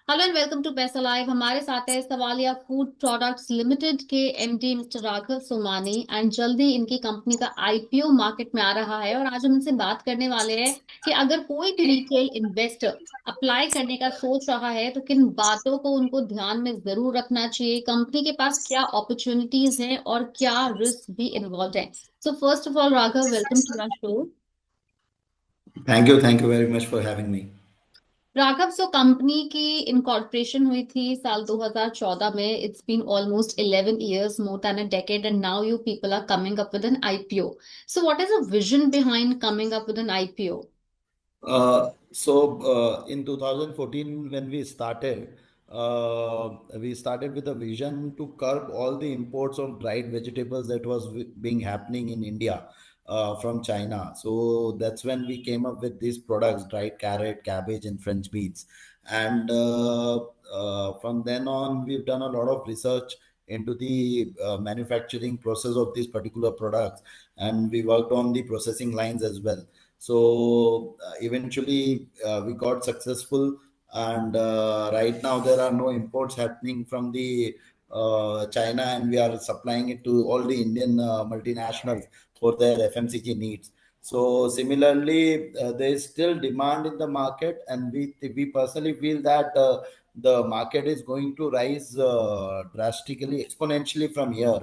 Hello and welcome to पैसा live. हमारे साथ है सवालिया फूड प्रोडक्ट्स लिमिटेड के MD mister Raghav Somani and जल्दी इनकी कंपनी का आईपीओ मार्केट में आ रहा है। और आज हम इनसे बात करने वाले हैं कि अगर कोई भी रिटेल इन्वेस्टर अप्लाई करने का सोच रहा है तो किन बातों को उनको ध्यान में जरूर रखना चाहिए, कंपनी के पास क्या अपॉर्चुनिटीज हैं और क्या रिस्क भी इन्वॉल्व है। So first of all Raghav, welcome to our show. Thank you very much for having me. Raghav, so company की इनकॉर्पोरेशन हुई थी साल 2014 में। It's been almost 11 years, more than a decade, and now you people are coming up with an IPO. So what is a vision behind coming up with an IPO? In 2014, when we started with a vision to curb all the imports of dried vegetables that was being happening in India from China. So that's when we came up with these products: dried carrot, cabbage, and French beans. And from then on, we've done a lot of research into the manufacturing process of these particular products, and we worked on the processing lines as well. So eventually we got successful, and right now there are no imports happening from the China, and we are supplying it to all the Indian multinationals for their FMCG needs. So similarly, there is still demand in the market, and we personally feel that the market is going to rise drastically, exponentially from here,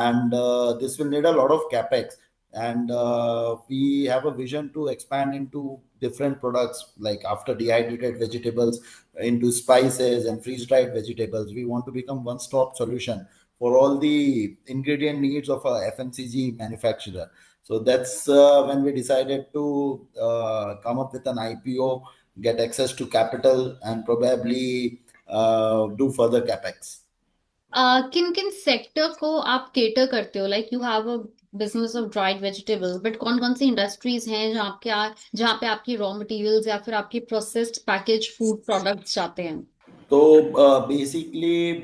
and this will need a lot of capex. And we have a vision to expand into different products, like after dehydrated vegetables, into spices and freeze dried vegetables. We want to become one stop solution for all the ingredient needs of a FMCG manufacturer. So that's when we decided to come up with an IPO, get access to capital, and probably do further capex. किन किन sector को आप cater करते हो? Like you have a business of dried vegetables, but कौन कौन सी industries हैं जहाँ पे आपकी रॉ मटेरियल्स या फिर आपकी प्रोसेस्ड पैकेज फूड प्रोडक्ट्स जाते हैं? तो बेसिकली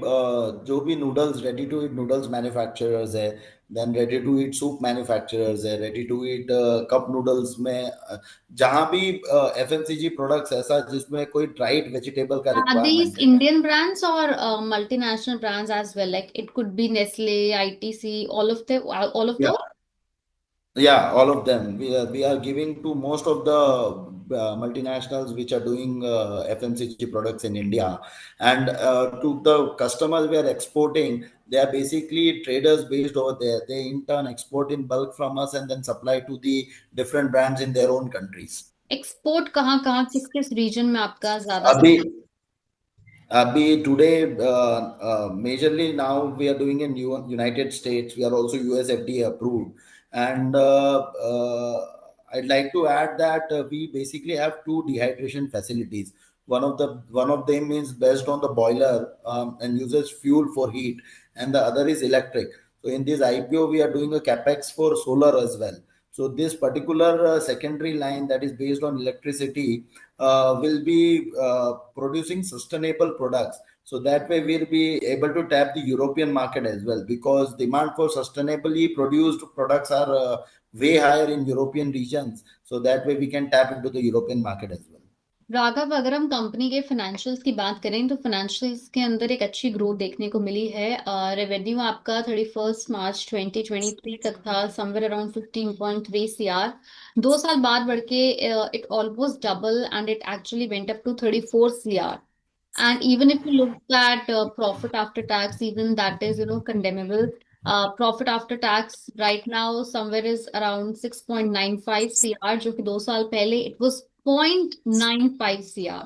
जो भी noodles, ready to eat noodles manufacturers है, then ready to eat soup manufacturers है, ready to eat cup noodles में जहाँ भी एफएमसीजी प्रोडक्ट्स ऐसा जिसमें कोई ड्राइड वेजिटेबल का Are these रिक्वायरमेंट है। Indian brands or multinational brands as well? Like it could be Nestle, ITC, all of या those. Yeah, all of them. We are giving to most of the multinationals which are doing FMCG products in India, and to the customers we are exporting. They are basically traders based over there. They in turn export in bulk from us and then supply to the different brands in their own countries. Export कहाँ कहाँ, किस किस reason में आपका ज्यादा अभी business? Abhi, today, majorly now we are doing in United States. We are also USFDA approved, and I'd like to add that we basically have two dehydration facilities. One of them is based on the boiler and uses fuel for heat, and the other is electric. So in this IPO, we are doing a capex for solar as well. So this particular secondary line that is based on electricity will be producing sustainable products. So that way we'll be able to tap the European market as well, because demand for sustainably produced products are way higher in European regions. So that way we can tap into the European market as well. Raghav, अगर हम company के financials की बात करें तो financials के अंदर एक अच्छी ग्रोथ देखने को मिली है। रेवेन्यू आपका 31 मार्च 2023 तक था समवेयर अराउंड 15.3 CR। 2 साल बाद बढ़ के it almost double and it actually went up to 34 CR। And even if you look at profit after tax, even that is, condemnable. Profit after tax right now somewhere is around 6.95 CR, जो कि 2 साल पहले it was 0.95 CR.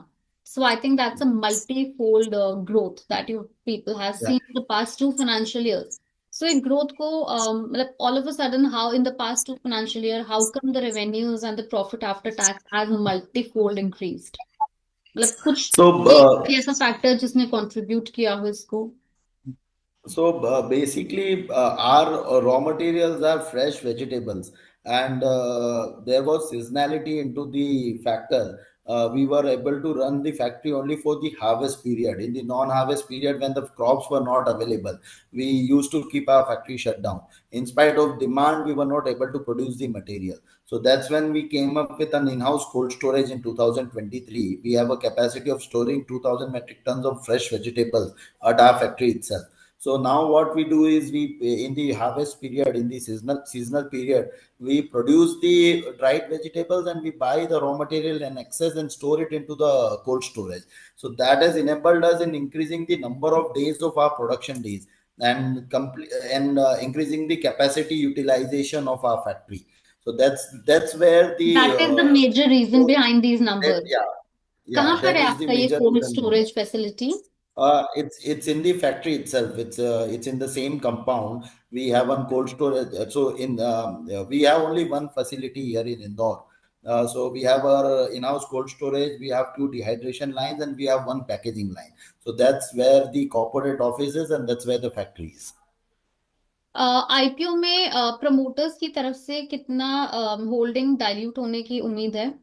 So I think that's a multi-fold growth that you people have Yeah. seen in the past 2 financial years. So in growth को मतलब all of a sudden, how in the past 2 financial year, how come the revenues and the profit after tax has multi-fold increased? मतलब कुछ So कोई ऐसा factor जिसने contribute किया हो इसको? Basically, our raw materials are fresh vegetables, and there was seasonality into the factor. we were able to run the factory only for the harvest period. In the non-harvest period, when the crops were not available, we used to keep our factory shut down. In spite of demand, we were not able to produce the material. So that's when we came up with an in-house cold storage in 2023. We have a capacity of storing 2000 metric tons of fresh vegetables at our factory itself. So now what we do is, we in the harvest period, in the seasonal period, we produce the dried vegetables and we buy the raw material in excess and store it into the cold storage. So that has enabled us in increasing the number of days of our production days, and increasing the capacity utilization of our factory. So that's where the That is the major reason behind these numbers. yeah, yeah, कहाँ पर that है is the आपका ये major cold reason behind. Storage facility? It's in the factory itself. It's in the same compound. We have one cold storage. So we have only one facility here in Indore. So we have our in-house cold storage. We have two dehydration lines and we have one packaging line. So that's where the corporate office is and that's where the factory is. IPO में promoters की तरफ से कितना holding dilute होने की उम्मीद है?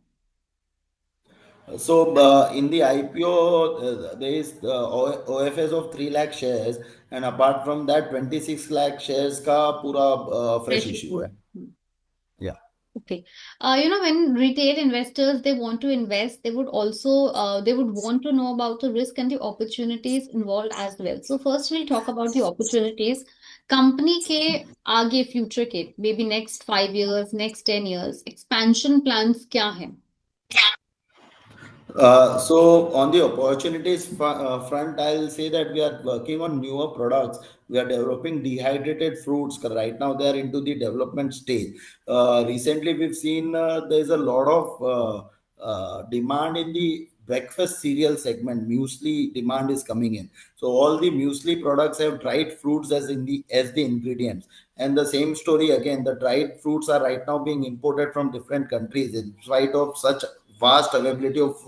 So in the IPO, there is OFS of 3 lakh shares, and apart from that, 26 lakh shares ka pura fresh fresh issue issue hai. है. Yeah. Okay. When retail investors they want to invest, they would want to know about the risk and the opportunities involved as well. So first we'll talk about the opportunities. Company के आगे future के may be next 5 years, next 10 years expansion plans क्या है? So on the opportunities front, I'll say that we are working on newer products. We are developing dehydrated fruits. Right now, they are into the development stage. Recently, we've seen there's a lot of demand in the breakfast cereal segment. Muesli demand is coming in. So all the muesli products have dried fruits as the ingredients. And the same story again. The dried fruits are right now being imported from different countries in spite of such vast availability of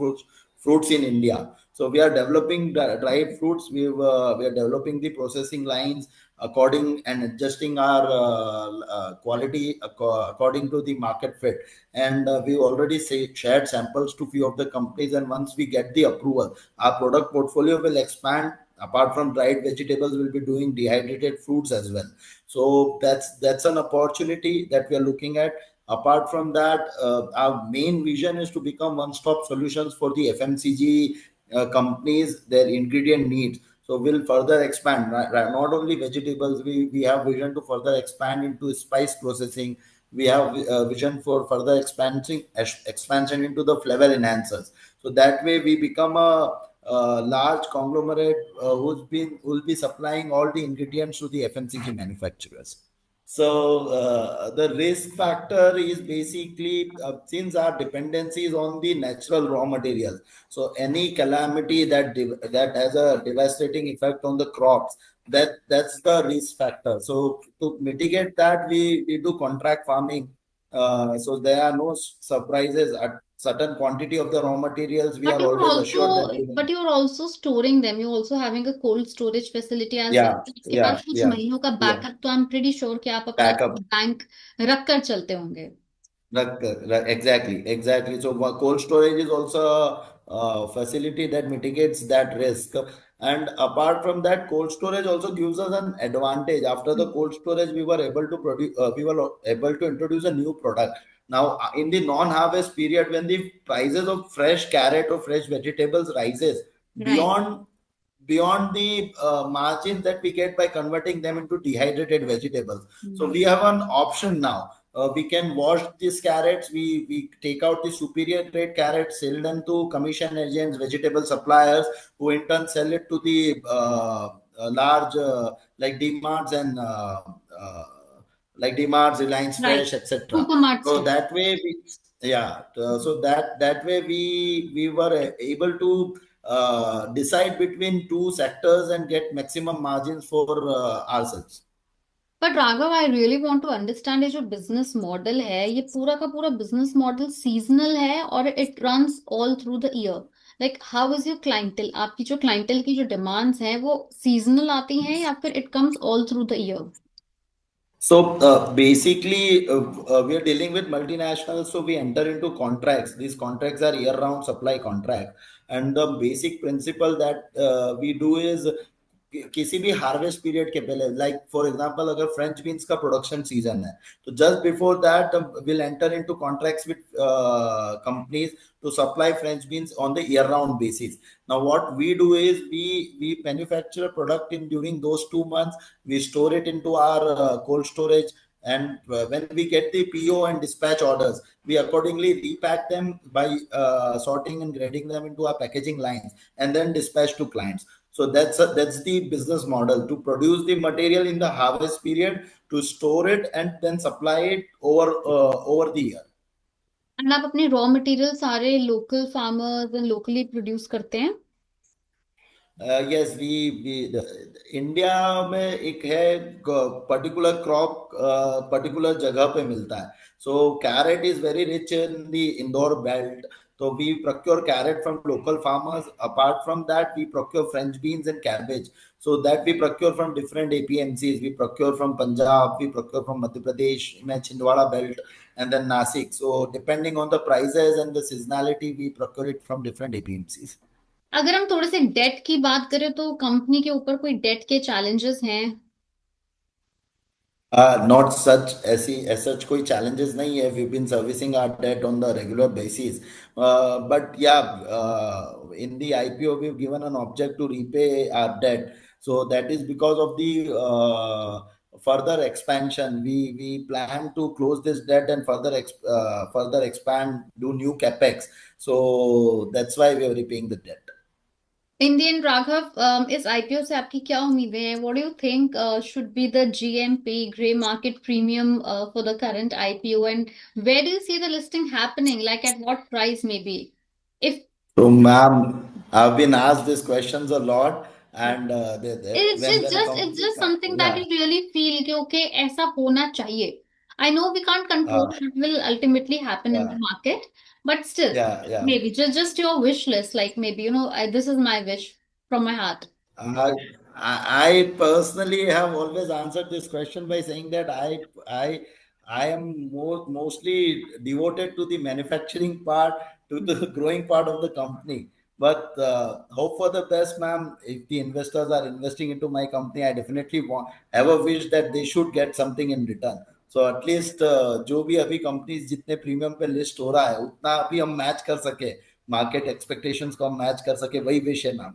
fruits in India. So we are developing dried fruits. We are developing the processing lines according and adjusting our quality according to the market fit. And we already shared samples to few of the companies. And once we get the approval, our product portfolio will expand. Apart from dried vegetables, we'll be doing dehydrated fruits as well. So that's an opportunity that we are looking at. Apart from that, our main vision is to become one-stop solutions for the FMCG companies, their ingredient needs. So we'll further expand, not only vegetables, we have vision to further expand into spice processing. We have vision for further expansion into the flavor enhancers. So that way we become a large conglomerate who'll be supplying all the ingredients to the FMCG manufacturers. So the risk factor is basically, since our dependency is on the natural raw materials. So any calamity that has a devastating effect on the crops, that's the risk factor. So to mitigate that, we do contract farming. So there are no surprises at certain quantity of the raw materials. We But are you're always assured that also but you're also storing them. You're also having a cold storage facility as well. yeah, आपके yeah, पास कुछ yeah, महीनों का yeah. Backup तो I am pretty sure कि आप अपना Backup. Bank रख कर चलते होंगे. Exactly. So cold storage is also a facility that mitigates that risk. And apart from that, cold storage also gives us an advantage. After the cold storage, we were able to produce, we were able to introduce a new product. Now, in the non-harvest period, when the prices of fresh carrot or fresh vegetables rises Right. beyond the margin that we get by converting them into dehydrated vegetables. So Hmm. we have an option now. We can wash these carrots. We take out the superior grade carrots, sell them to commission agents, vegetable suppliers, who in turn sell it to the large like DMarts and like DMarts, Reliance Right. Fresh, etc. Supermart So store. that way, so that way we were able to decide between two sectors and get maximum margins for ourselves. But Raghav, I really want to understand ये जो business model है ये पूरा का पूरा business model seasonal है और it runs all through the year. Like how is your clientele? आपकी जो क्लाइंटल की जो डिमांड्स हैं वो सीजनल आती हैं या फिर it comes all through the year? So basically, we are dealing with multinationals, so we enter into contracts. These contracts are year-round supply contract, and the basic principle that we do is किसी भी harvest period के पहले, like for example अगर French beans का production season है, तो just before that will enter into contracts with companies to supply French beans on the year round basis. Now what we do is we manufacture a product in during those 2 months. We store it into our cold storage, and when we get the PO and dispatch orders, we accordingly repack them by sorting and grading them into our packaging lines, and then dispatch to clients. So that's the business model, to produce the material in the harvest period, to store it and then supply it over the year. And आप अपने raw material सारे local farmers and locally produce करते हैं? Yes, we India में एक है particular crop particular जगह पे मिलता है. So carrot is very rich in the Indore belt. So we procure carrot from local farmers. Apart from that, we procure French beans and cabbage. So that we procure from different APMCs. We procure from Punjab, we procure from Madhya Pradesh, Chhindwara belt, and then Nasik. So depending on the prices and the seasonality, we procure it from different APMCs. अगर हम थोड़े से date की बात करें तो company के ऊपर कोई डेट के चैलेंजेस हैं? Not such ऐसी as such कोई challenges नहीं है. We've been servicing our debt on the regular basis. But yeah, in the IPO we've given an object to repay our debt. So that is because of the further expansion. We plan to close this debt and further expand, do new capex. So that's why we are repaying the debt. Indian Raghav, इस IPO से आपकी क्या उम्मीदें हैं? What do you think should be the GMP grey market premium for the current IPO, and where do you see the listing happening, like at what price may be? If So, ma'am, I've been asked these questions a lot, and when a it's company, just something that you yeah, really feel कि okay ऐसा होना चाहिए. I know we can't control uh, what will ultimately happen in the yeah, market, but still, yeah, yeah. maybe just your wish list, like maybe, this is my wish from my heart. I, I personally have always answered this question by saying that I am mostly devoted to the manufacturing part, to the growing part of the company. But hope for the best, ma'am. If the investors are investing into my company, I definitely have a wish that they should get something in return. So at least जो भी अभी companies जितने premium पे list हो रहा है, उतना अभी हम मैच कर सके, मार्केट एक्सपेक्टेशंस को हम मैच कर सके, वही विश है ma'am.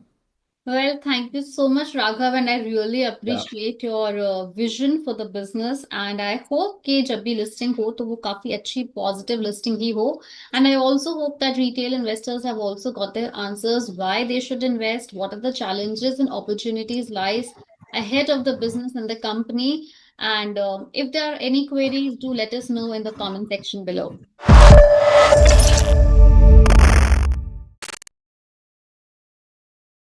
Well, thank you so much, Raghav, and I really Yeah. appreciate your vision for the business. And I hope कि जब भी listing हो तो वो काफी अच्छी positive listing ही हो. And I also hope that retail investors have also got their answers why they should invest, what are the challenges and opportunities lies ahead of the business and the company. And if there are any queries, do let us know in the comment section below.